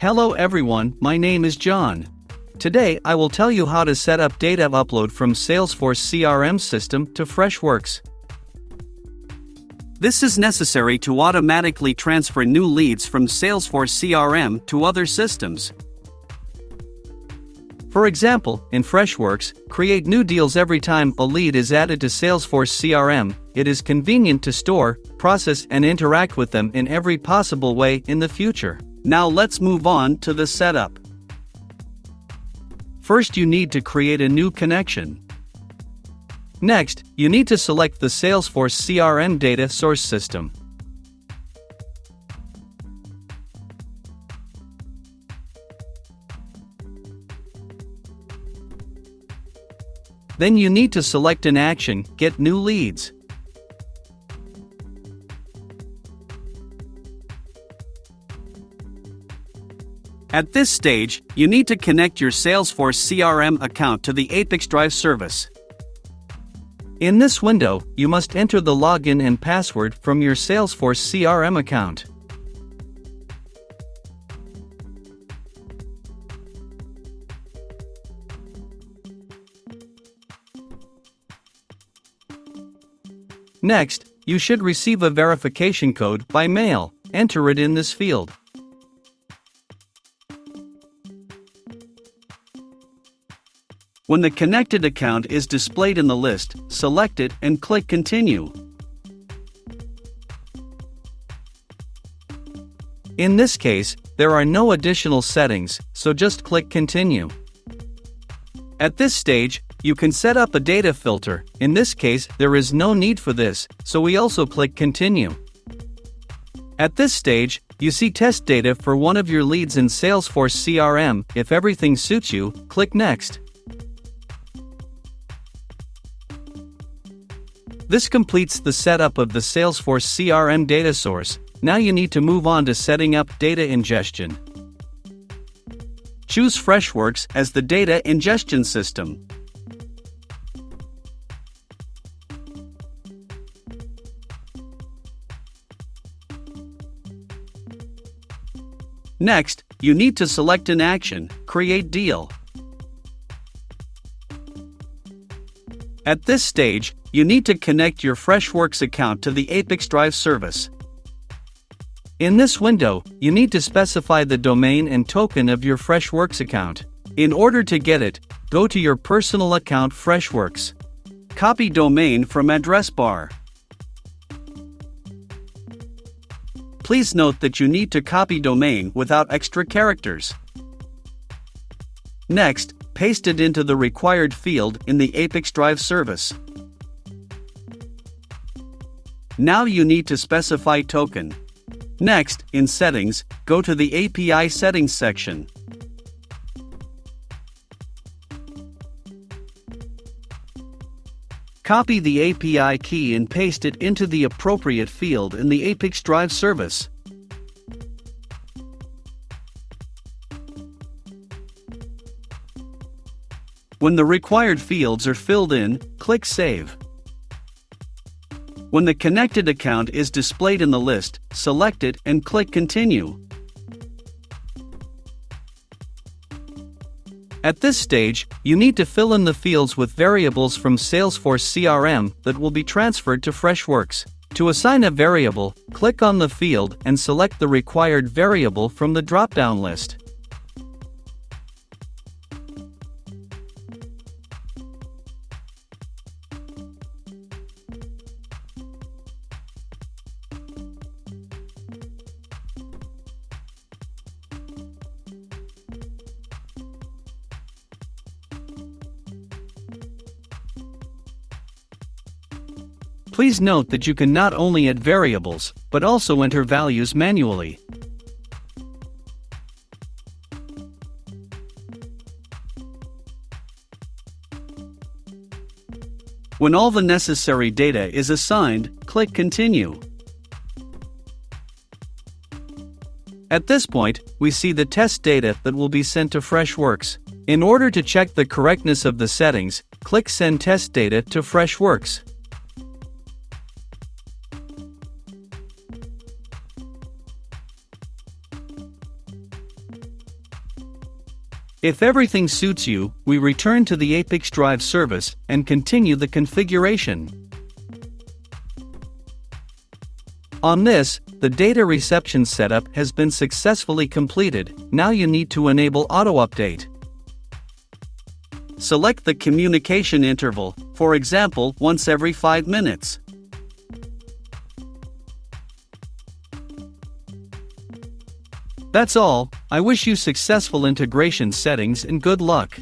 Hello everyone, my name is John. Today I will tell you how to set up data upload from Salesforce CRM system to Freshworks. This is necessary to automatically transfer new leads from Salesforce CRM to other systems. For example, in Freshworks, create new deals every time a lead is added to Salesforce CRM. It is convenient to store, process and interact with them in every possible way in the future. Now let's move on to the setup. First you need to create a new connection. Next, you need to select the Salesforce CRM data source system. Then you need to select an action, Get New Leads. At this stage, you need to connect your Salesforce CRM account to the ApiX-Drive service. In this window, you must enter the login and password from your Salesforce CRM account. Next, you should receive a verification code by mail. Enter it in this field. When the connected account is displayed in the list, select it and click Continue. In this case, there are no additional settings, so just click Continue. At this stage, you can set up a data filter. In this case, there is no need for this, so we also click Continue. At this stage, you see test data for one of your leads in Salesforce CRM. If everything suits you, click Next. This completes the setup of the Salesforce CRM data source. Now you need to move on to setting up data ingestion. Choose Freshworks as the data ingestion system. Next, you need to select an action, Create Deal. At this stage, you need to connect your Freshworks account to the ApiX-Drive service. In this window, you need to specify the domain and token of your Freshworks account. In order to get it, go to your personal account Freshworks. Copy domain from address bar. Please note that you need to copy domain without extra characters. Next, paste it into the required field in the ApiX-Drive service. Now you need to specify token. Next, in Settings, go to the API Settings section. Copy the API key and paste it into the appropriate field in the ApiX-Drive service. When the required fields are filled in, click Save. When the connected account is displayed in the list, select it and click Continue. At this stage, you need to fill in the fields with variables from Salesforce CRM that will be transferred to Freshworks. To assign a variable, click on the field and select the required variable from the drop-down list. Please note that you can not only add variables, but also enter values manually. When all the necessary data is assigned, click Continue. At this point, we see the test data that will be sent to Freshworks. In order to check the correctness of the settings, click Send Test Data to Freshworks. If everything suits you, we return to the ApiX-Drive service and continue the configuration. On this, the data reception setup has been successfully completed. Now you need to enable auto-update. Select the communication interval, for example, once every 5 minutes. That's all. I wish you successful integration settings and good luck.